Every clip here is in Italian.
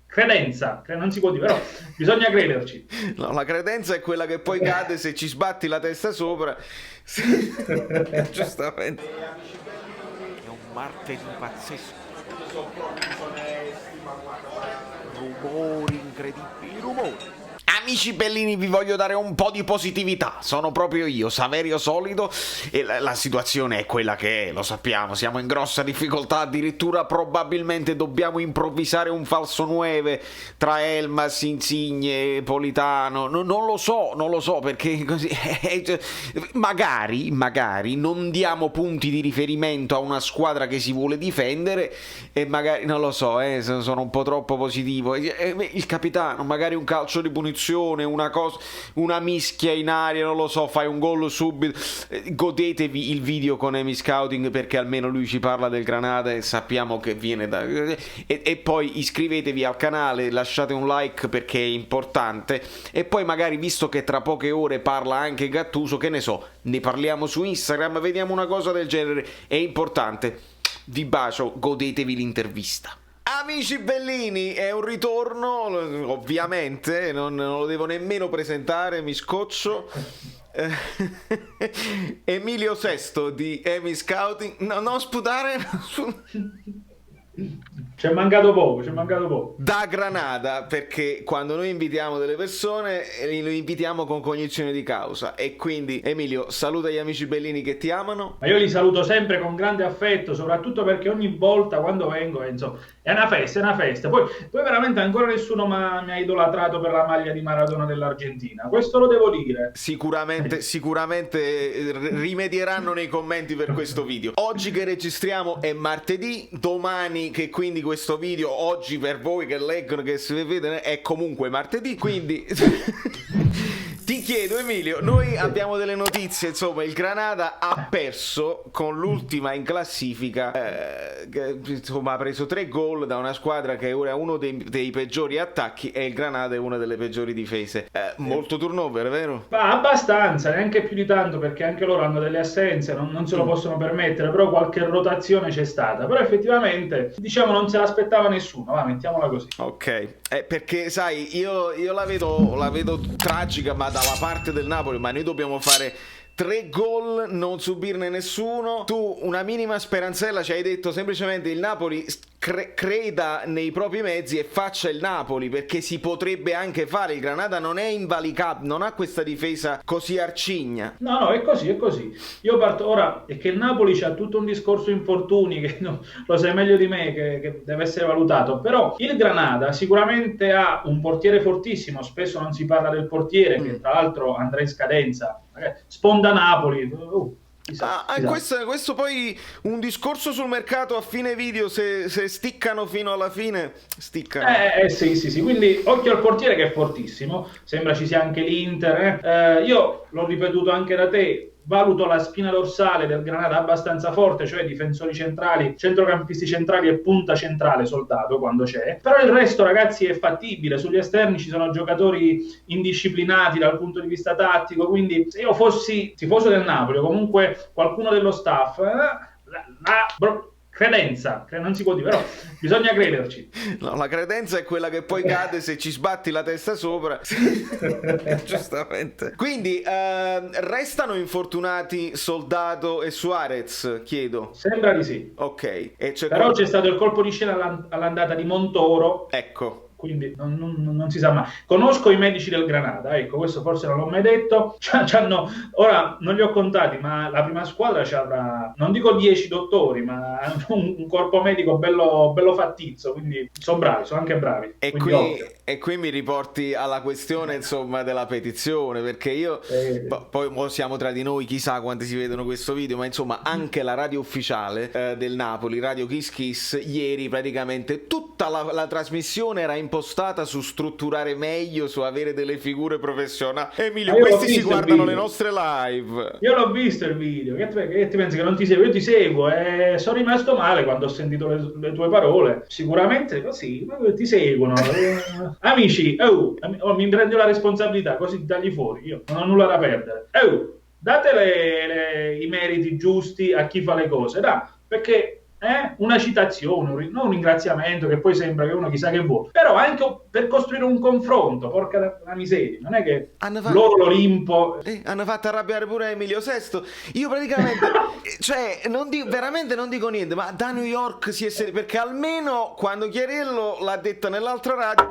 credenza, non si può dire, però bisogna crederci. No, la credenza è quella che poi cade se ci sbatti la testa sopra. Giustamente. È un martedì pazzesco. Rumori incredibili, rumori. Amici bellini, vi voglio dare un po' di positività. Sono proprio io, Saverio Solido, e la situazione è quella che è, lo sappiamo, siamo in grossa difficoltà, addirittura probabilmente dobbiamo improvvisare un falso 9 tra Elmas, Insigne, Politano. Non lo so perché così magari non diamo punti di riferimento a una squadra che si vuole difendere e magari non lo so, sono un po' troppo positivo. Il capitano, magari un calcio di punizione, una cosa, una mischia in aria, non lo so, fai un gol subito. Godetevi il video con Emi Scouting perché almeno lui ci parla del Granada e sappiamo che viene da e poi iscrivetevi al canale, lasciate un like perché è importante, e poi magari, visto che tra poche ore parla anche Gattuso, che ne so, ne parliamo su Instagram, vediamo una cosa del genere, è importante. Vi bacio, godetevi l'intervista. Amici bellini, è un ritorno, ovviamente, non lo devo nemmeno presentare, mi scoccio. Emilio Sesto di Emi Scouting. No, non sputare. C'è mancato poco. Da Granada, perché quando noi invitiamo delle persone lo invitiamo con cognizione di causa, e quindi Emilio, saluta gli amici bellini che ti amano. Ma io li saluto sempre con grande affetto, soprattutto perché ogni volta quando vengo, insomma, è una festa. Poi veramente ancora nessuno mi ha idolatrato per la maglia di Maradona dell'Argentina, questo lo devo dire. Sicuramente rimedieranno nei commenti per questo video. Oggi che registriamo è martedì, domani che quindi questo video, oggi per voi che leggono, che si vede, è comunque martedì, quindi ti chiedo Emilio, noi abbiamo delle notizie, insomma il Granada ha perso con l'ultima in classifica, che, insomma ha preso 3 gol da una squadra che ora è uno dei peggiori attacchi e il Granada è una delle peggiori difese. Molto turnover, vero? Ma abbastanza, neanche più di tanto, perché anche loro hanno delle assenze, non se lo possono permettere, però qualche rotazione c'è stata. Però effettivamente, diciamo, non se l'aspettava nessuno, va, mettiamola così. Ok, perché sai, io la vedo tragica, ma dalla parte del Napoli, ma noi dobbiamo fare 3 gol, non subirne nessuno. Tu una minima speranzella ci hai detto, semplicemente il Napoli creda nei propri mezzi e faccia il Napoli, perché si potrebbe anche fare. Il Granada non è invalicabile, non ha questa difesa così arcigna. No, è così. Io parto ora, è che il Napoli c'ha tutto un discorso infortuni che lo sai meglio di me, che deve essere valutato, però il Granada sicuramente ha un portiere fortissimo, spesso non si parla del portiere, che tra l'altro andrà in scadenza, sponda Napoli. Chissà. Questo poi un discorso sul mercato a fine video, se sticcano fino alla fine, sticcano. Sì, quindi occhio al portiere che è fortissimo, sembra ci sia anche l'Inter. Io l'ho ripetuto anche da te, valuto la spina dorsale del Granada abbastanza forte, cioè difensori centrali, centrocampisti centrali e punta centrale soldato quando c'è, però il resto ragazzi è fattibile. Sugli esterni ci sono giocatori indisciplinati dal punto di vista tattico, quindi se io fossi tifoso del Napoli o comunque qualcuno dello staff, credenza, non si può dire, però bisogna crederci. No, la credenza è quella che poi cade se ci sbatti la testa sopra. Giustamente. Quindi restano infortunati Soldato e Suarez, chiedo. Sembra di sì. Ok. Però c'è stato il colpo di scena all'andata di Montoro. Ecco. Quindi non si sa mai. Conosco i medici del Granada, ecco, questo forse non l'ho mai detto. Ora non li ho contati, ma la prima squadra avrà, non dico 10 dottori, ma un corpo medico bello fattizzo, quindi sono bravi, sono anche bravi. E qui mi riporti alla questione, insomma, della petizione, perché io poi siamo tra di noi, chissà quanti si vedono questo video, ma insomma anche la radio ufficiale del Napoli, Radio Kiss Kiss, ieri praticamente tutta la trasmissione era impostata su strutturare meglio, su avere delle figure professionali. Emilio, questi si guardano le nostre live. Io l'ho visto il video. Che ti pensi che non ti seguo? Io ti seguo e sono rimasto male quando ho sentito le tue parole. Sicuramente così ti seguono. Amici, mi prendo la responsabilità, così dagli fuori. Io non ho nulla da perdere. Date i meriti giusti a chi fa le cose, perché una citazione, non un ringraziamento che poi sembra che uno chissà che vuole, però anche per costruire un confronto, porca la miseria, non è che loro l'Olimpo... hanno fatto arrabbiare pure Emilio Sesto. Io praticamente, cioè, veramente non dico niente, ma da New York perché almeno quando Chiarello l'ha detta nell'altra radio...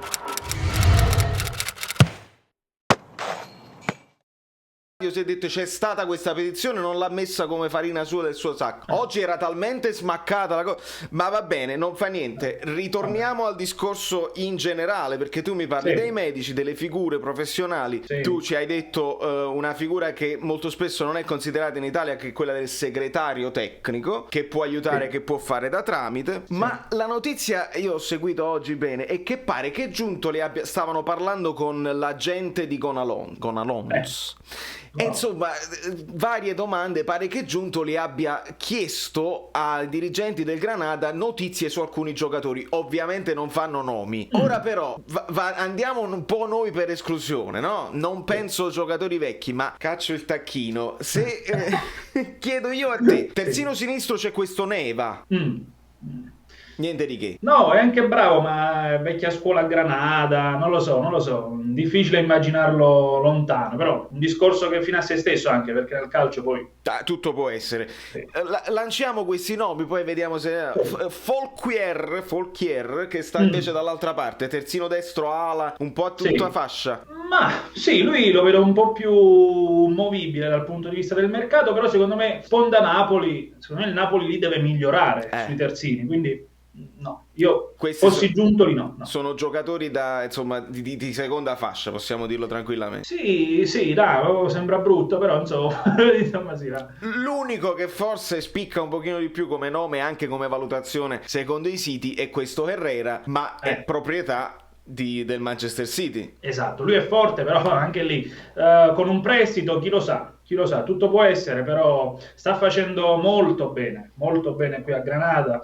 Si è detto c'è stata questa petizione, non l'ha messa come farina sua del suo sacco. Oggi era talmente smaccata la cosa, ma va bene, non fa niente. Ritorniamo al discorso in generale, perché tu mi parli dei medici, delle figure professionali. Tu ci hai detto una figura che molto spesso non è considerata in Italia, che è quella del segretario tecnico, che può aiutare, che può fare da tramite. Ma la notizia, io ho seguito oggi bene, è che pare che Giuntoli stavano parlando con l'agente di Gonalons. E insomma, varie domande, pare che Giuntoli abbia chiesto ai dirigenti del Granada notizie su alcuni giocatori, ovviamente non fanno nomi. Ora però andiamo un po' noi per esclusione, no? Non penso giocatori vecchi, ma caccio il tacchino. Se chiedo io a te, terzino sinistro c'è questo Neva. Niente di che. No, è anche bravo, ma è vecchia scuola a Granada, non lo so, difficile immaginarlo lontano, però un discorso che fino a se stesso anche, perché nel calcio poi... tutto può essere. Lanciamo questi nomi, poi vediamo se... Folchier, che sta invece dall'altra parte, terzino destro, ala, un po' a tutta fascia. Ma sì, lui lo vedo un po' più movibile dal punto di vista del mercato, però secondo me sponda Napoli, secondo me il Napoli lì deve migliorare sui terzini, quindi... No, io fossi Giuntoli no. Sono giocatori di seconda fascia, possiamo dirlo tranquillamente. Sì, dai, sembra brutto, però insomma sì, dai. L'unico che forse spicca un pochino di più come nome, anche come valutazione secondo i siti, è questo Herrera, ma è proprietà del Manchester City. Esatto, lui è forte, però anche lì con un prestito, chi lo sa, tutto può essere, però sta facendo molto bene qui a Granada,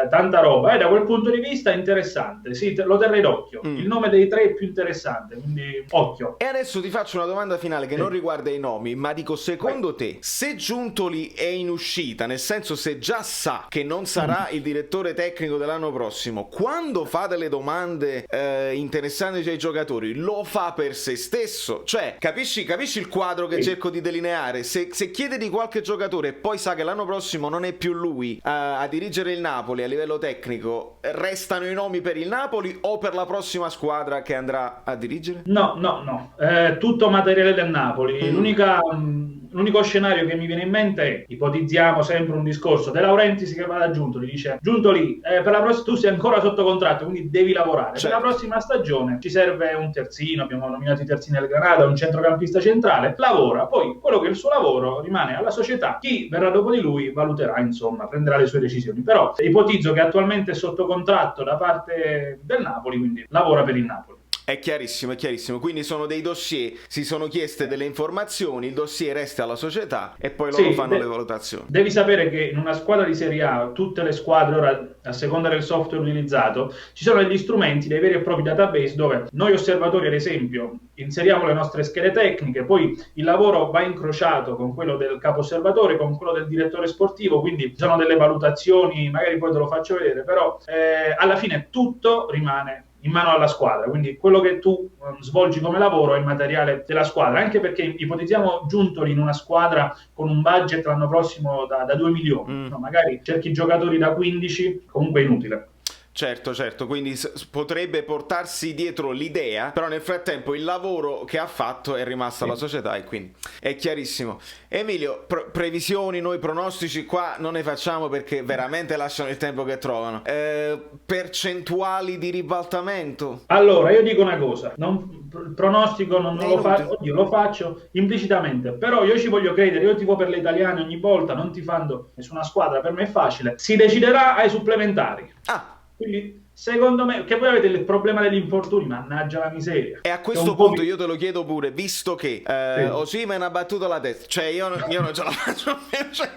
tanta roba, da quel punto di vista interessante, sì, lo terrei d'occhio, il nome dei tre è più interessante, quindi occhio. E adesso ti faccio una domanda finale che non riguarda i nomi, ma dico, secondo te, se Giuntoli è in uscita, nel senso se già sa che non sarà il direttore tecnico dell'anno prossimo, quando fa delle domande interessanti ai giocatori, lo fa per se stesso? Cioè, capisci il quadro che cerco di delineare? Se chiede di qualche giocatore e poi sa che l'anno prossimo non è più lui a dirigere il Napoli a livello tecnico, restano i nomi per il Napoli o per la prossima squadra che andrà a dirigere? No, tutto materiale del Napoli. L'unico scenario che mi viene in mente è, ipotizziamo sempre un discorso, De Laurentiis che va da Giuntoli, dice Giuntoli, per la prossima tu sei ancora sotto contratto, quindi devi lavorare. Per la prossima stagione ci serve un terzino, abbiamo nominato i terzini del Granada, un centrocampista centrale, lavora, poi quello che è il suo lavoro rimane alla società, chi verrà dopo di lui valuterà, insomma, prenderà le sue decisioni, però ipotizzo che attualmente è sotto contratto da parte del Napoli, quindi lavora per il Napoli. È chiarissimo, quindi sono dei dossier, si sono chieste delle informazioni, il dossier resta alla società e poi loro fanno le valutazioni. Devi sapere che in una squadra di Serie A, tutte le squadre ora, a seconda del software utilizzato, ci sono degli strumenti, dei veri e propri database dove noi osservatori, ad esempio, inseriamo le nostre schede tecniche, poi il lavoro va incrociato con quello del capo osservatore, con quello del direttore sportivo, quindi ci sono delle valutazioni, magari poi te lo faccio vedere, però alla fine tutto rimane in mano alla squadra, quindi quello che tu svolgi come lavoro è il materiale della squadra, anche perché ipotizziamo Giuntoli in una squadra con un budget l'anno prossimo da 2 milioni, no, magari cerchi giocatori da 15, comunque è inutile. Certo, quindi potrebbe portarsi dietro l'idea, però nel frattempo il lavoro che ha fatto è rimasto alla società e quindi è chiarissimo. Emilio, previsioni, noi pronostici qua non ne facciamo perché veramente lasciano il tempo che trovano. Percentuali di ribaltamento? Allora, io dico una cosa, il pronostico non lo faccio, oddio, lo faccio implicitamente, però io ci voglio credere, io tifo per le italiane ogni volta, non tifando nessuna squadra, per me è facile, si deciderà ai supplementari. Quindi secondo me, che voi avete il problema degli infortuni, mannaggia la miseria. E a questo punto io te lo chiedo pure, visto che Osimhen ha battuto la testa, cioè io non ce la faccio più, cioè,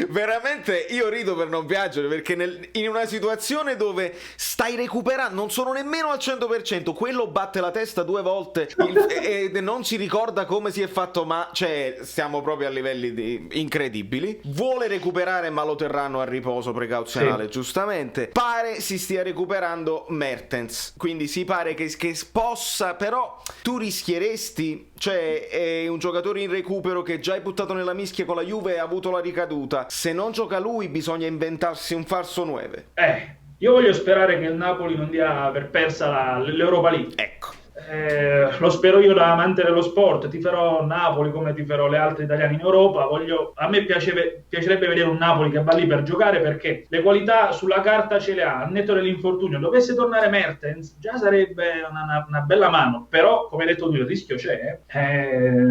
veramente io rido per non piangere, perché in una situazione dove stai recuperando, non sono nemmeno al 100%, quello batte la testa 2 volte e non si ricorda come si è fatto, ma cioè stiamo proprio a livelli incredibili. Vuole recuperare, ma lo terranno a riposo precauzionale, giustamente. Pare si stia recuperando Mertens, quindi si pare che possa, però tu rischieresti, cioè è un giocatore in recupero che già hai buttato nella mischia con la Juve e ha avuto la ricaduta. Se non gioca lui bisogna inventarsi un falso 9. Io voglio sperare che il Napoli non dia per persa l'Europa League. Ecco. Lo spero io da amante dello sport, tiferò Napoli come tiferò le altre italiane in Europa. A me piacerebbe vedere un Napoli che va lì per giocare, perché le qualità sulla carta ce le ha, al netto dell'infortunio. Dovesse tornare Mertens già sarebbe una bella mano, però come hai detto tu il rischio c'è.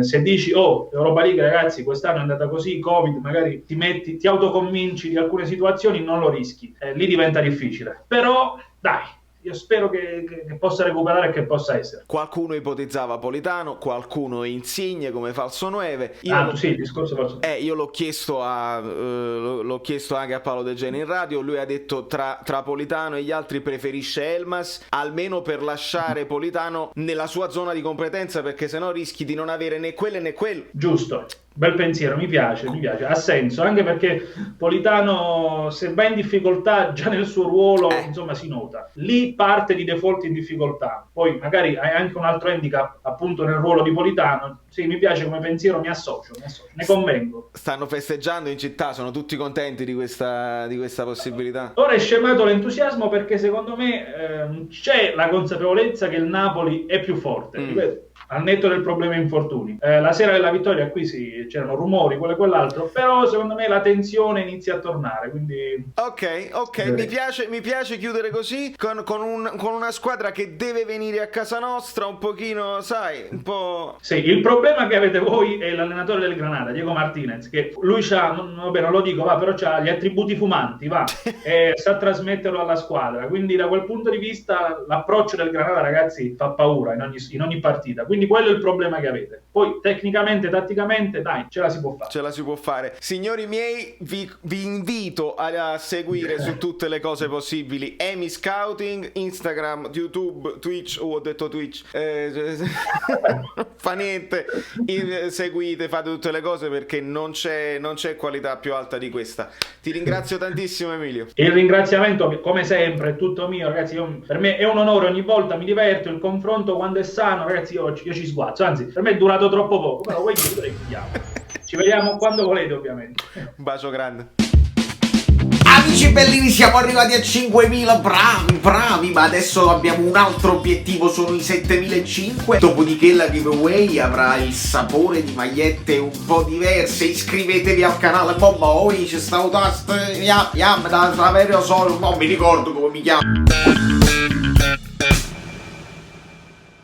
Se dici Europa League ragazzi quest'anno è andata così, Covid, magari ti autoconvinci di alcune situazioni, non lo rischi, lì diventa difficile, però dai, io spero che possa recuperare e che possa essere. Qualcuno ipotizzava Politano, qualcuno Insigne come falso 9. Sì, il discorso falso 9. Io l'ho chiesto anche a Paolo De Gene in radio. Lui ha detto tra Politano e gli altri preferisce Elmas, almeno per lasciare Politano nella sua zona di competenza, perché sennò rischi di non avere né quello né quello. Giusto. Bel pensiero, mi piace, ha senso, anche perché Politano, se va in difficoltà già nel suo ruolo, insomma, si nota. Lì parte di default in difficoltà. Poi magari hai anche un altro handicap appunto nel ruolo di Politano. Sì, mi piace come pensiero, mi associo, ne convengo. Stanno festeggiando in città, sono tutti contenti di questa possibilità. Ora è scemato l'entusiasmo, perché secondo me c'è la consapevolezza che il Napoli è più forte, ripeto, al netto del problema infortuni. La sera della vittoria qui c'erano rumori, quello e quell'altro, però secondo me la tensione inizia a tornare, quindi... Ok, mi piace chiudere così, con una squadra che deve venire a casa nostra un pochino, sai, un po'... Sì, il problema che avete voi è l'allenatore del Granada, Diego Martinez, che lui non lo dico, però c'ha gli attributi fumanti, e sa trasmetterlo alla squadra, quindi da quel punto di vista l'approccio del Granada, ragazzi, fa paura in ogni partita, quindi quello è il problema che avete. Poi tecnicamente, tatticamente, dai, ce la si può fare. Signori miei, vi invito a seguire su tutte le cose possibili Emi Scouting, Instagram, YouTube, Twitch. Ho detto Twitch, fa niente, seguite, fate tutte le cose, perché non c'è qualità più alta di questa. Ti ringrazio tantissimo, Emilio. Il ringraziamento come sempre è tutto mio, ragazzi. Per me è un onore, ogni volta mi diverto, il confronto quando è sano, ragazzi, io ci sguazzo, anzi per me è durato troppo poco, però voi ci vediamo quando volete, ovviamente. Un bacio grande. Amici bellini, siamo arrivati a 5.000, bravi, ma adesso abbiamo un altro obiettivo, sono i 7.500. Dopodiché la giveaway avrà il sapore di magliette un po' diverse. Iscrivetevi al canale, c'è stato da Saverio Solo, non mi ricordo come mi chiamo.